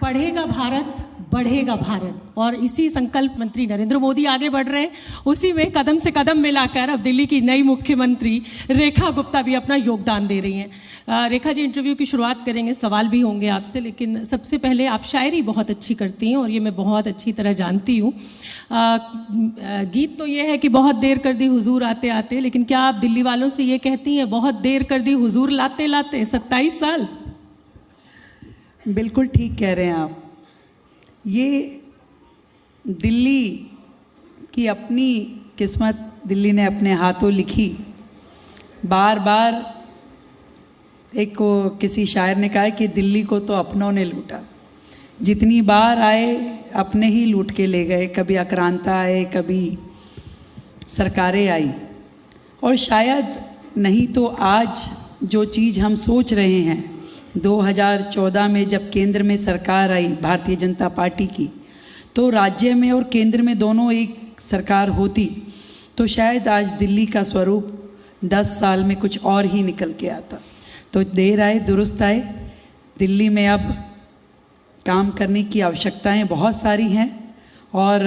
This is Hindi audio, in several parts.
पढ़ेगा भारत बढ़ेगा भारत, और इसी संकल्प मंत्री नरेंद्र मोदी आगे बढ़ रहे हैं। उसी में कदम से कदम मिलाकर अब दिल्ली की नई मुख्यमंत्री रेखा गुप्ता भी अपना योगदान दे रही हैं। रेखा जी, इंटरव्यू की शुरुआत करेंगे, सवाल भी होंगे आपसे, लेकिन सबसे पहले आप शायरी बहुत अच्छी करती हैं और ये मैं बहुत अच्छी तरह जानती हूँ। गीत तो ये है कि बहुत देर कर दी हुजूर आते आते, लेकिन क्या आप दिल्ली वालों से ये कहती हैं बहुत देर कर दी हुजूर लाते लाते 27 साल? बिल्कुल ठीक कह रहे हैं आप। ये दिल्ली की अपनी किस्मत दिल्ली ने अपने हाथों लिखी। बार बार एक को किसी शायर ने कहा कि दिल्ली को तो अपनों ने लूटा, जितनी बार आए अपने ही लूट के ले गए। कभी आक्रांता आए, कभी सरकारें आई, और शायद नहीं तो आज जो चीज़ हम सोच रहे हैं 2014 में जब केंद्र में सरकार आई भारतीय जनता पार्टी की, तो राज्य में और केंद्र में दोनों एक सरकार होती तो शायद आज दिल्ली का स्वरूप 10 साल में कुछ और ही निकल के आता। तो देर आए दुरुस्त आए। दिल्ली में अब काम करने की आवश्यकताएं बहुत सारी हैं, और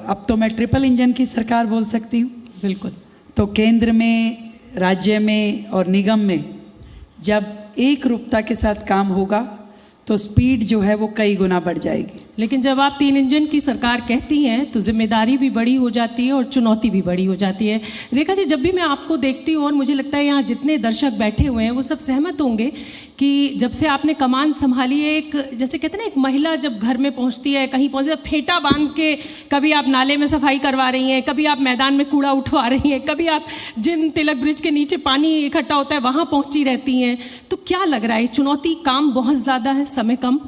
अब तो मैं ट्रिपल इंजन की सरकार बोल सकती हूँ। बिल्कुल। तो केंद्र में, राज्य में और निगम में जब एक रूपता के साथ काम होगा तो स्पीड जो है वो कई गुना बढ़ जाएगी। लेकिन जब आप 3 इंजन की सरकार कहती हैं तो जिम्मेदारी भी बड़ी हो जाती है और चुनौती भी बड़ी हो जाती है। रेखा जी, जब भी मैं आपको देखती हूँ, और मुझे लगता है यहाँ जितने दर्शक बैठे हुए हैं वो सब सहमत होंगे कि जब से आपने कमान संभाली है, एक जैसे कहते हैं ना, एक महिला जब घर में पहुँचती है, कहीं पहुँचती है, फेंटा बांध के कभी आप नाले में सफाई करवा रही हैं, कभी आप मैदान में कूड़ा उठवा रही हैं, कभी आप जिन तिलक ब्रिज के नीचे पानी इकट्ठा होता है वहाँ पहुँची रहती हैं। तो क्या लग रहा है, चुनौती काम बहुत ज़्यादा है, समय कम?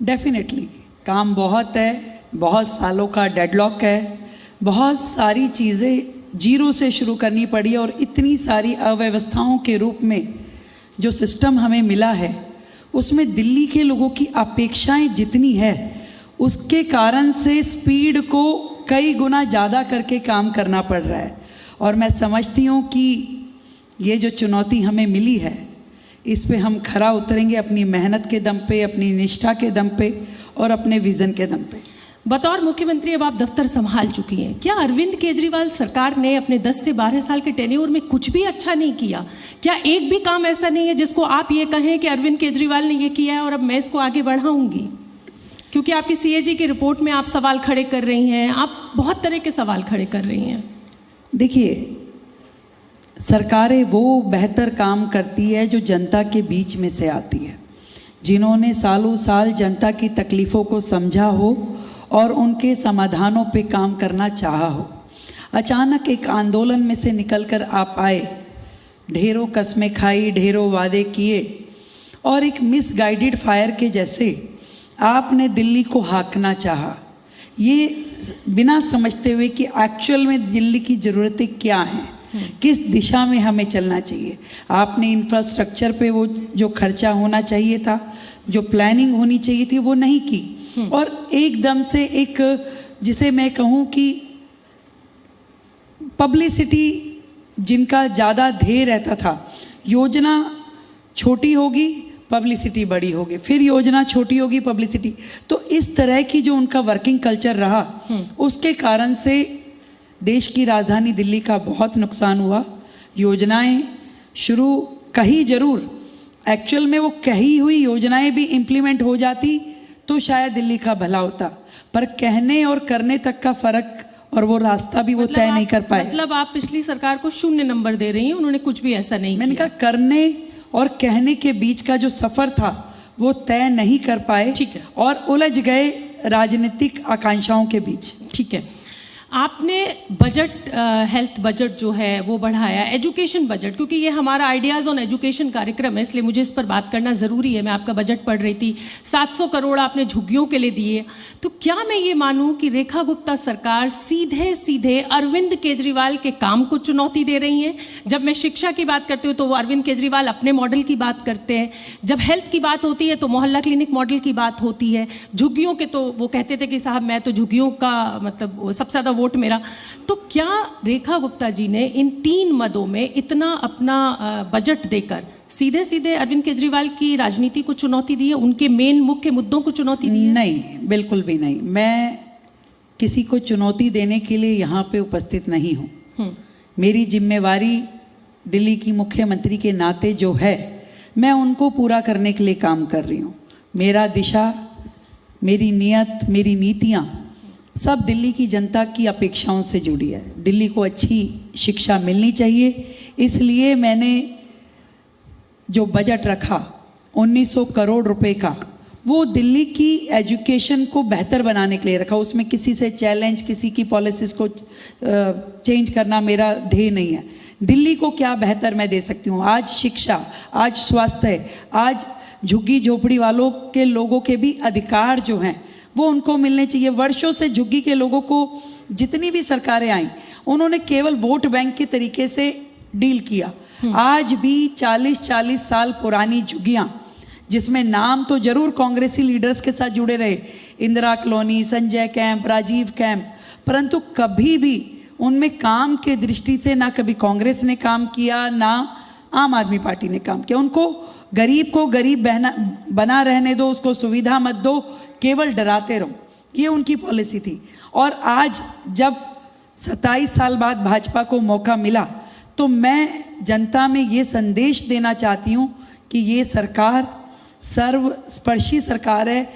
डेफिनेटली काम बहुत है, बहुत सालों का डेडलॉक है, बहुत सारी चीज़ें जीरो से शुरू करनी पड़ी, और इतनी सारी अव्यवस्थाओं के रूप में जो सिस्टम हमें मिला है उसमें दिल्ली के लोगों की अपेक्षाएं जितनी है उसके कारण से स्पीड को कई गुना ज़्यादा करके काम करना पड़ रहा है। और मैं समझती हूँ कि ये जो चुनौती हमें मिली है इस पे हम खरा उतरेंगे अपनी मेहनत के दम पे, अपनी निष्ठा के दम पे और अपने विज़न के दम पे। बतौर मुख्यमंत्री अब आप दफ्तर संभाल चुकी हैं, क्या अरविंद केजरीवाल सरकार ने अपने 10 से 12 साल के टेन्योर में कुछ भी अच्छा नहीं किया? क्या एक भी काम ऐसा नहीं है जिसको आप ये कहें कि अरविंद केजरीवाल ने ये किया है और अब मैं इसको आगे बढ़ाऊंगी? क्योंकि आपकी CAG की रिपोर्ट में आप सवाल खड़े कर रही हैं, आप बहुत तरह के सवाल खड़े कर रही हैं। देखिए, सरकारें वो बेहतर काम करती है जो जनता के बीच में से आती है, जिन्होंने सालों साल जनता की तकलीफ़ों को समझा हो और उनके समाधानों पे काम करना चाहा हो। अचानक एक आंदोलन में से निकलकर आप आए, ढेरों कस्में खाई, ढेरों वादे किए, और एक मिसगाइडेड फायर के जैसे आपने दिल्ली को हाँकना चाहा, ये बिना समझते हुए कि एक्चुअल में दिल्ली की ज़रूरतें क्या हैं, किस दिशा में हमें चलना चाहिए। आपने इंफ्रास्ट्रक्चर पे वो जो खर्चा होना चाहिए था, जो प्लानिंग होनी चाहिए थी, वो नहीं की, और एकदम से एक, जिसे मैं कहूँ कि पब्लिसिटी जिनका ज़्यादा ध्येय रहता था, योजना छोटी होगी पब्लिसिटी बड़ी होगी, फिर योजना छोटी होगी पब्लिसिटी, तो इस तरह की जो उनका वर्किंग कल्चर रहा उसके कारण से देश की राजधानी दिल्ली का बहुत नुकसान हुआ। योजनाएं शुरू कही जरूर, एक्चुअल में वो कही हुई योजनाएं भी इम्प्लीमेंट हो जाती तो शायद दिल्ली का भला होता, पर कहने और करने तक का फर्क और वो रास्ता भी वो तय नहीं कर पाए। मतलब आप पिछली सरकार को 0 नंबर दे रही हैं, उन्होंने कुछ भी ऐसा नहीं किया। मैंने कहा करने और कहने के बीच का जो सफर था वो तय नहीं कर पाए, ठीक है, और उलझ गए राजनीतिक आकांक्षाओं के बीच। ठीक है, आपने बजट, हेल्थ बजट जो है वो बढ़ाया, एजुकेशन बजट, क्योंकि ये हमारा आइडियाज़ ऑन एजुकेशन कार्यक्रम है, इसलिए मुझे इस पर बात करना ज़रूरी है। मैं आपका बजट पढ़ रही थी, 700 करोड़ आपने झुग्गियों के लिए दिए। तो क्या मैं ये मानूं कि रेखा गुप्ता सरकार सीधे सीधे अरविंद केजरीवाल के काम को चुनौती दे रही है? जब मैं शिक्षा की बात करती हूँ तो वो अरविंद केजरीवाल अपने मॉडल की बात करते हैं, जब हेल्थ की बात होती है तो मोहल्ला क्लिनिक मॉडल की बात होती है, झुग्गियों के तो वो कहते थे कि साहब मैं तो झुग्गियों का मतलब सबसे ज़्यादा वोट मेरा। तो क्या रेखा गुप्ता जी ने इन 3 मदों में इतना अपना बजट देकर सीधे सीधे अरविंद केजरीवाल की राजनीति को चुनौती दी है, उनके मेन मुख्य मुद्दों को चुनौती दी है? नहीं, बिल्कुल भी नहीं। मैं किसी को चुनौती देने के लिए यहाँ पे उपस्थित नहीं हूँ। मेरी जिम्मेवारी दिल्ली की मुख्यमंत्री के नाते जो है, मैं उनको पूरा करने के लिए काम कर रही हूँ। मेरा दिशा, मेरी नियत, मेरी नीतियाँ सब दिल्ली की जनता की अपेक्षाओं से जुड़ी है। दिल्ली को अच्छी शिक्षा मिलनी चाहिए, इसलिए मैंने जो बजट रखा 1900 करोड़ रुपए का, वो दिल्ली की एजुकेशन को बेहतर बनाने के लिए रखा। उसमें किसी से चैलेंज, किसी की पॉलिसीज़ को चेंज करना मेरा ध्येय नहीं है। दिल्ली को क्या बेहतर मैं दे सकती हूँ? आज शिक्षा, आज स्वास्थ्य, आज झुग्गी झोपड़ी वालों के लोगों के भी अधिकार जो हैं वो उनको मिलने चाहिए। वर्षों से झुग्गी के लोगों को जितनी भी सरकारें आई, उन्होंने केवल वोट बैंक के तरीके से डील किया। आज भी 40-40 साल पुरानी झुग्गियाँ, जिसमें नाम तो जरूर कांग्रेसी लीडर्स के साथ जुड़े रहे, Indira colony, Sanjay camp, Rajiv camp, परंतु कभी भी उनमें काम के दृष्टि से ना कभी कांग्रेस ने काम किया, ना आम आदमी पार्टी ने काम किया। उनको गरीब को गरीब बना रहने दो, उसको सुविधा मत दो, केवल डराते रहो, ये उनकी पॉलिसी थी। और आज जब 27 साल बाद भाजपा को मौका मिला, तो मैं जनता में ये संदेश देना चाहती हूँ कि ये सरकार सर्वस्पर्शी सरकार है।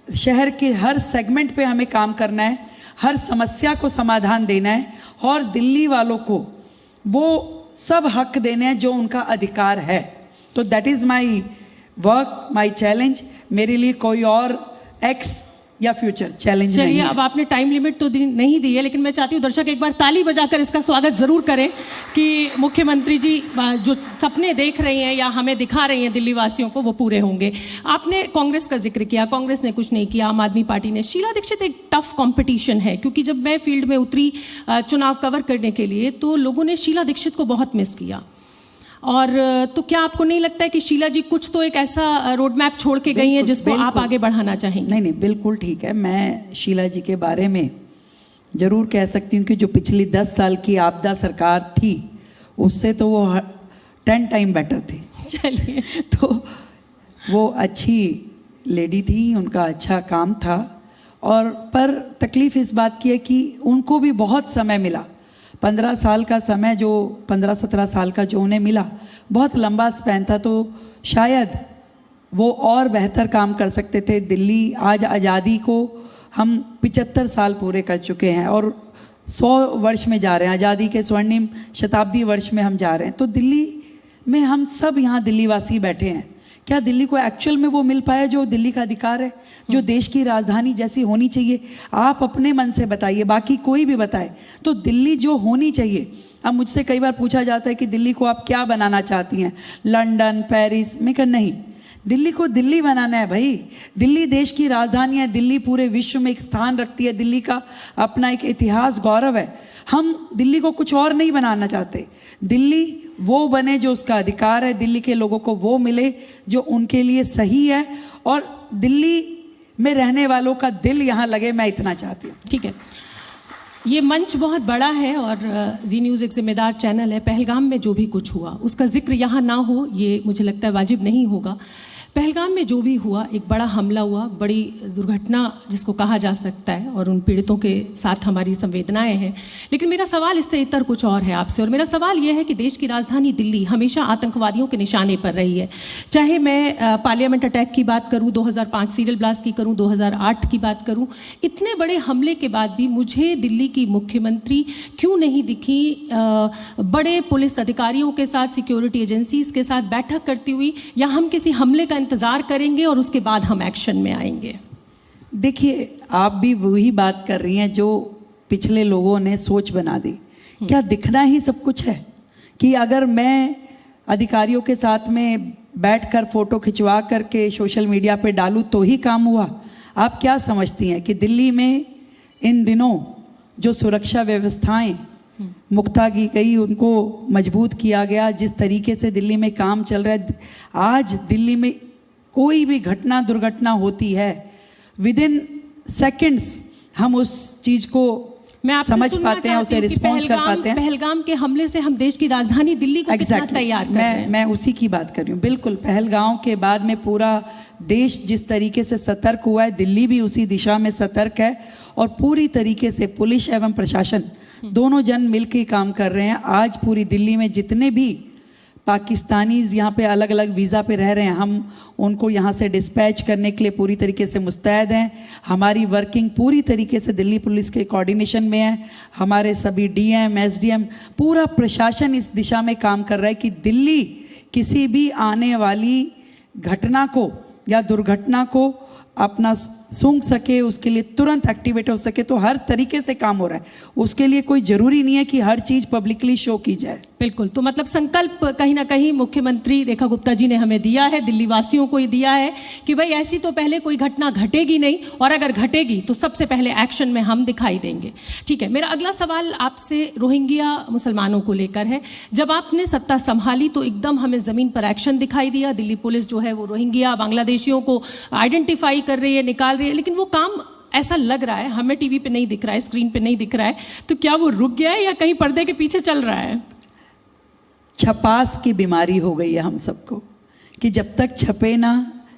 शहर के हर सेगमेंट पे हमें काम करना है, हर समस्या को समाधान देना है और दिल्ली वालों को वो सब हक देने हैं जो उनका अधिकार है। तो that is my work, my challenge. मेरे लिए कोई और एक्स या फ्यूचर चैलेंज नहीं है। चलिए, अब आपने टाइम लिमिट तो नहीं दी है, लेकिन मैं चाहती हूँ दर्शक एक बार ताली बजाकर इसका स्वागत जरूर करें कि मुख्यमंत्री जी जो सपने देख रही हैं या हमें दिखा रही हैं दिल्ली वासियों को, वो पूरे होंगे। आपने कांग्रेस का जिक्र किया, कांग्रेस ने कुछ नहीं किया, आम आदमी पार्टी ने। शीला दीक्षित एक टफ कंपटीशन है, क्योंकि जब मैं फील्ड में उतरी चुनाव कवर करने के लिए, तो लोगों ने शीला दीक्षित को बहुत मिस किया। और तो क्या आपको नहीं लगता है कि शीला जी कुछ तो एक ऐसा रोड मैप छोड़ के गई हैं जिसको आप आगे बढ़ाना चाहेंगे? नहीं, बिल्कुल ठीक है। मैं शीला जी के बारे में जरूर कह सकती हूँ कि जो पिछली 10 साल की आपदा सरकार थी, उससे तो वो 10 टाइम बेटर थे। चलिए, तो वो अच्छी लेडी थी, उनका अच्छा काम था। और पर तकलीफ़ इस बात की है कि उनको भी बहुत समय मिला। 15 साल का समय, जो 15-17 साल का जो उन्हें मिला, बहुत लंबा स्पैन था। तो शायद वो और बेहतर काम कर सकते थे। दिल्ली आज आज़ादी को हम 75 साल पूरे कर चुके हैं और 100 वर्ष में जा रहे हैं, आज़ादी के स्वर्णिम शताब्दी वर्ष में हम जा रहे हैं। तो दिल्ली में हम सब यहाँ दिल्ली वासी बैठे हैं। क्या दिल्ली को एक्चुअल में वो मिल पाया जो दिल्ली का अधिकार है, जो देश की राजधानी जैसी होनी चाहिए? आप अपने मन से बताइए, बाकी कोई भी बताए। तो दिल्ली जो होनी चाहिए, अब मुझसे कई बार पूछा जाता है कि दिल्ली को आप क्या बनाना चाहती हैं, लंदन, पेरिस? मैं कहा नहीं, दिल्ली को दिल्ली बनाना है भाई। दिल्ली देश की राजधानी है, दिल्ली पूरे विश्व में एक स्थान रखती है, दिल्ली का अपना एक इतिहास, गौरव है। हम दिल्ली को कुछ और नहीं बनाना चाहते। दिल्ली वो बने जो उसका अधिकार है, दिल्ली के लोगों को वो मिले जो उनके लिए सही है, और दिल्ली में रहने वालों का दिल यहाँ लगे, मैं इतना चाहती हूँ। ठीक है, ये मंच बहुत बड़ा है और जी न्यूज़ एक जिम्मेदार चैनल है। पहलगाम में जो भी कुछ हुआ उसका जिक्र यहाँ ना हो, ये मुझे लगता है वाजिब नहीं होगा। पहलगाम में जो भी हुआ, एक बड़ा हमला हुआ, बड़ी दुर्घटना जिसको कहा जा सकता है, और उन पीड़ितों के साथ हमारी संवेदनाएं हैं। लेकिन मेरा सवाल इससे इतर कुछ और है आपसे, और मेरा सवाल ये है कि देश की राजधानी दिल्ली हमेशा आतंकवादियों के निशाने पर रही है। चाहे मैं पार्लियामेंट अटैक की बात करूं, 2005 सीरियल ब्लास्ट की करूं, 2008 की बात करूं, इतने बड़े हमले के बाद भी मुझे दिल्ली की मुख्यमंत्री क्यों नहीं दिखी बड़े पुलिस अधिकारियों के साथ, सिक्योरिटी एजेंसीज के साथ बैठक करती हुई, या हम किसी हमले का इंतजार करेंगे और उसके बाद हम एक्शन में आएंगे? देखिए, आप भी वही बात कर रही हैं जो पिछले लोगों ने सोच बना दी। क्या दिखना ही सब कुछ है कि अगर मैं अधिकारियों के साथ में बैठकर फोटो खिंचवा करके सोशल मीडिया पे डालूं तो ही काम हुआ? आप क्या समझती हैं कि दिल्ली में इन दिनों जो सुरक्षा व्यवस्थाएं मुख्ता की गई, उनको मजबूत किया गया, जिस तरीके से दिल्ली में काम चल रहा है, आज दिल्ली में कोई भी घटना दुर्घटना होती है, विदिन सेकंड्स हम उस चीज़ को मैं आपसे समझ सुनना पाते हैं, उसे चाहती हूँ कि रिस्पॉन्स कर पाते हैं। पहलगाम के हमले से हम देश की राजधानी दिल्ली को कितना तैयार कर रहे हैं? मैं उसी की बात कर रही हूँ। बिल्कुल, पहलगाम के बाद में पूरा देश जिस तरीके से सतर्क हुआ है, दिल्ली भी उसी दिशा में सतर्क है और पूरी तरीके से पुलिस एवं प्रशासन दोनों जन मिलकर काम कर रहे हैं। आज पूरी दिल्ली में जितने भी पाकिस्तानीज़ यहाँ पे अलग अलग वीज़ा पे रह रहे हैं, हम उनको यहाँ से डिस्पैच करने के लिए पूरी तरीके से मुस्तैद हैं। हमारी वर्किंग पूरी तरीके से दिल्ली पुलिस के कोऑर्डिनेशन में है। हमारे सभी डीएम, एसडीएम, पूरा प्रशासन इस दिशा में काम कर रहा है कि दिल्ली किसी भी आने वाली घटना को या दुर्घटना को अपना सूंघ सके, उसके लिए तुरंत एक्टिवेट हो सके। तो हर तरीके से काम हो रहा है। उसके लिए कोई ज़रूरी नहीं है कि हर चीज़ पब्लिकली शो की जाए। बिल्कुल, तो मतलब संकल्प कहीं ना कहीं मुख्यमंत्री रेखा गुप्ता जी ने हमें दिया है, दिल्ली वासियों को दिया है कि भाई ऐसी तो पहले कोई घटना घटेगी नहीं, और अगर घटेगी तो सबसे पहले एक्शन में हम दिखाई देंगे। ठीक है, मेरा अगला सवाल आपसे रोहिंग्या मुसलमानों को लेकर है। जब आपने सत्ता संभाली तो एकदम हमें ज़मीन पर एक्शन दिखाई दिया। दिल्ली पुलिस जो है वो रोहिंग्या बांग्लादेशियों को आइडेंटिफाई कर रही है, निकाल रही है, लेकिन वो काम ऐसा लग रहा है, हमें टीवी पे नहीं दिख रहा है, स्क्रीन पे नहीं दिख रहा है, तो क्या वो रुक गया है या कहीं पर्दे के पीछे चल रहा है? छपास की बीमारी हो गई है हम सबको कि जब तक छपे ना,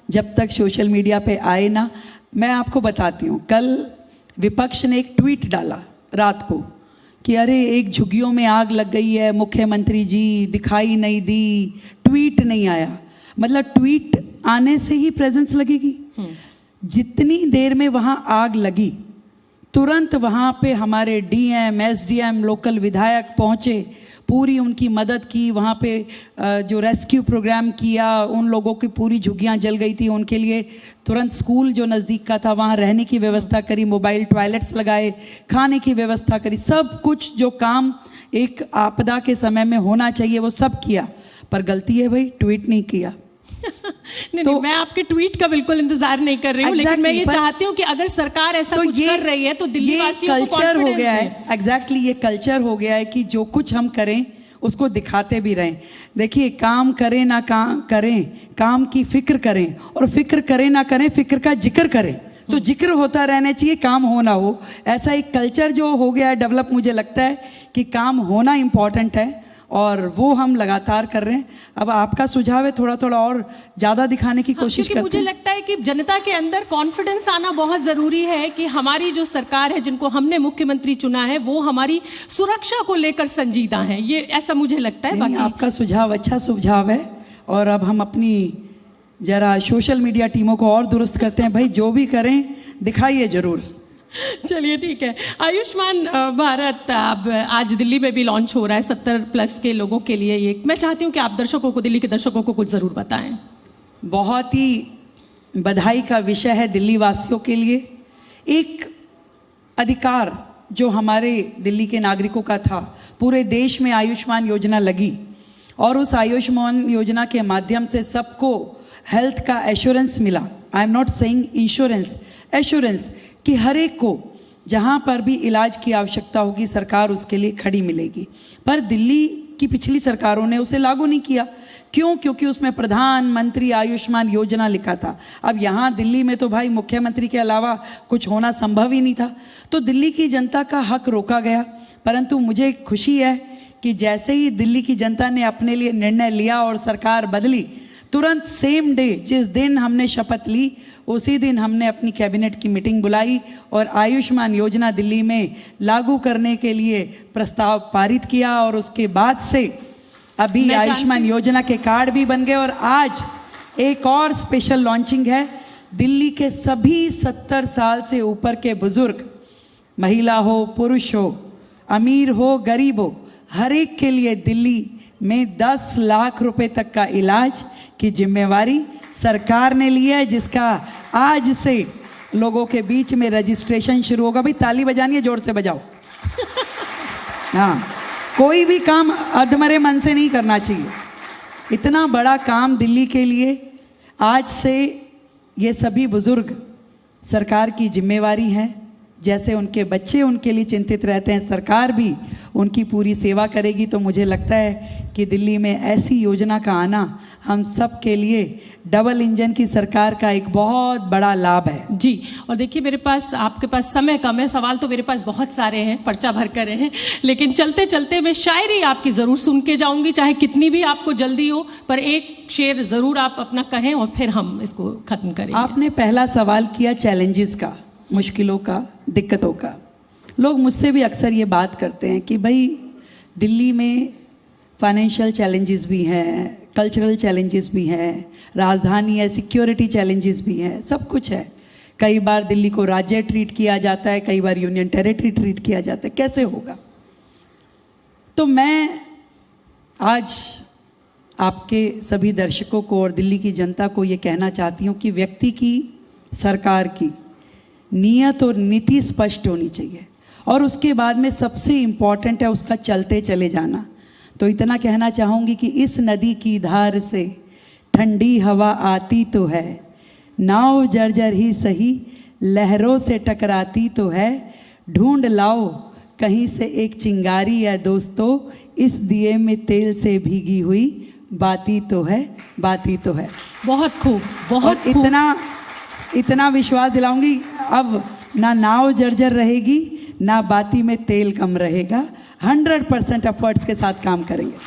जब तक सोशल मीडिया पे आए ना। मैं आपको बताती हूँ, कल विपक्ष ने एक ट्वीट डाला रात को कि अरे एक झुग्गियों में आग लग गई है, मुख्यमंत्री जी दिखाई नहीं दी, ट्वीट नहीं आया। मतलब ट्वीट आने से ही प्रेजेंस लगेगी? जितनी देर में वहाँ आग लगी, तुरंत वहाँ पे हमारे डीएम, एसडीएम, लोकल विधायक पहुँचे, पूरी उनकी मदद की। वहाँ पे जो रेस्क्यू प्रोग्राम किया, उन लोगों की पूरी झुग्गियाँ जल गई थी, उनके लिए तुरंत स्कूल जो नज़दीक का था वहाँ रहने की व्यवस्था करी, मोबाइल टॉयलेट्स लगाए, खाने की व्यवस्था करी। सब कुछ जो काम एक आपदा के समय में होना चाहिए वो सब किया। पर गलती है भाई, ट्वीट नहीं किया। नहीं, मैं आपके ट्वीट का बिल्कुल इंतजार नहीं कर रही हूँ, लेकिन मैं ये चाहती हूँ कि अगर सरकार ऐसा कुछ कर रही है तो दिल्ली वासियों को कल्चर हो गया है। एग्जैक्टली, ये कल्चर हो गया है कि जो कुछ हम करें उसको दिखाते भी रहें। देखिए, काम करें ना काम करें, काम की फिक्र करें, और फिक्र करें ना करें, फिक्र का जिक्र करें। तो जिक्र होता रहना चाहिए, काम होना हो। ऐसा एक कल्चर जो हो गया है डेवलप, मुझे लगता है कि काम होना इम्पॉर्टेंट है और वो हम लगातार कर रहे हैं। अब आपका सुझाव है थोड़ा थोड़ा और ज़्यादा दिखाने की कोशिश करते हैं। मुझे लगता है कि जनता के अंदर कॉन्फिडेंस आना बहुत ज़रूरी है कि हमारी जो सरकार है, जिनको हमने मुख्यमंत्री चुना है, वो हमारी सुरक्षा को लेकर संजीदा है। ये ऐसा मुझे लगता है। बाकी आपका सुझाव अच्छा सुझाव है, और अब हम अपनी जरा सोशल मीडिया टीमों को और दुरुस्त करते हैं। भाई जो भी करें दिखाइए ज़रूर। चलिए ठीक है। आयुष्मान भारत अब आज दिल्ली में भी लॉन्च हो रहा है 70+ के लोगों के लिए। ये मैं चाहती हूँ कि आप दर्शकों को, दिल्ली के दर्शकों को कुछ ज़रूर बताएं। बहुत ही बधाई का विषय है दिल्ली वासियों के लिए। एक अधिकार जो हमारे दिल्ली के नागरिकों का था, पूरे देश में आयुष्मान योजना लगी, और उस आयुष्मान योजना के माध्यम से सबको हेल्थ का एश्योरेंस मिला। I am not saying insurance, assurance कि हर एक को जहाँ पर भी इलाज की आवश्यकता होगी सरकार उसके लिए खड़ी मिलेगी। पर दिल्ली की पिछली सरकारों ने उसे लागू नहीं किया। क्यों? क्योंकि उसमें प्रधानमंत्री आयुष्मान योजना लिखा था। अब यहाँ दिल्ली में तो भाई मुख्यमंत्री के अलावा कुछ होना संभव ही नहीं था, तो दिल्ली की जनता का हक रोका गया। परंतु मुझे खुशी है कि जैसे ही दिल्ली की जनता ने अपने लिए निर्णय लिया और सरकार बदली, तुरंत सेम डे जिस दिन हमने शपथ ली उसी दिन हमने अपनी कैबिनेट की मीटिंग बुलाई और आयुष्मान योजना दिल्ली में लागू करने के लिए प्रस्ताव पारित किया। और उसके बाद से अभी आयुष्मान योजना के कार्ड भी बन गए, और आज एक और स्पेशल लॉन्चिंग है। दिल्ली के सभी 70 साल से ऊपर के बुजुर्ग, महिला हो पुरुष हो, अमीर हो गरीब हो, हर एक के लिए दिल्ली में 10 लाख रुपए तक का इलाज की जिम्मेवारी सरकार ने लिया है, जिसका आज से लोगों के बीच में रजिस्ट्रेशन शुरू होगा। भाई ताली बजानी है, जोर से बजाओ। हाँ, कोई भी काम अधमरे मन से नहीं करना चाहिए। इतना बड़ा काम दिल्ली के लिए आज से ये सभी बुजुर्ग सरकार की जिम्मेवारी है। जैसे उनके बच्चे उनके लिए चिंतित रहते हैं, सरकार भी उनकी पूरी सेवा करेगी। तो मुझे लगता है कि दिल्ली में ऐसी योजना का आना हम सब के लिए डबल इंजन की सरकार का एक बहुत बड़ा लाभ है। जी, और देखिए मेरे पास, आपके पास समय कम है, सवाल तो मेरे पास बहुत सारे हैं, पर्चा भर कर रहे हैं, लेकिन चलते चलते मैं शायरी आपकी ज़रूर सुन के जाऊंगी, चाहे कितनी भी आपको जल्दी हो, पर एक शेर ज़रूर आप अपना कहें और फिर हम इसको ख़त्म करेंगे। आपने पहला सवाल किया चैलेंजेस का, मुश्किलों का, दिक्कतों का। लोग मुझसे भी अक्सर ये बात करते हैं कि भाई दिल्ली में फाइनेंशियल चैलेंजेस भी हैं, कल्चरल चैलेंजेस भी हैं, राजधानी है, सिक्योरिटी चैलेंजेस भी हैं, सब कुछ है। कई बार दिल्ली को राज्य ट्रीट किया जाता है, कई बार यूनियन टेरिटरी ट्रीट किया जाता है, कैसे होगा? तो मैं आज आपके सभी दर्शकों को और दिल्ली की जनता को ये कहना चाहती हूँ कि व्यक्ति की, सरकार की नीयत और नीति स्पष्ट होनी चाहिए, और उसके बाद में सबसे इम्पॉर्टेंट है उसका चलते चले जाना। तो इतना कहना चाहूँगी कि इस नदी की धार से ठंडी हवा आती तो है, नाव जर्जर ही सही लहरों से टकराती तो है, ढूंढ लाओ कहीं से एक चिंगारी है दोस्तों, इस दिए में तेल से भीगी हुई बाती तो है, बाती तो है। बहुत खूब, बहुत खूब। इतना विश्वास दिलाऊंगी, अब ना नाव जर्जर रहेगी, ना बाती में तेल कम रहेगा। 100% एफर्ट्स के साथ काम करेंगे।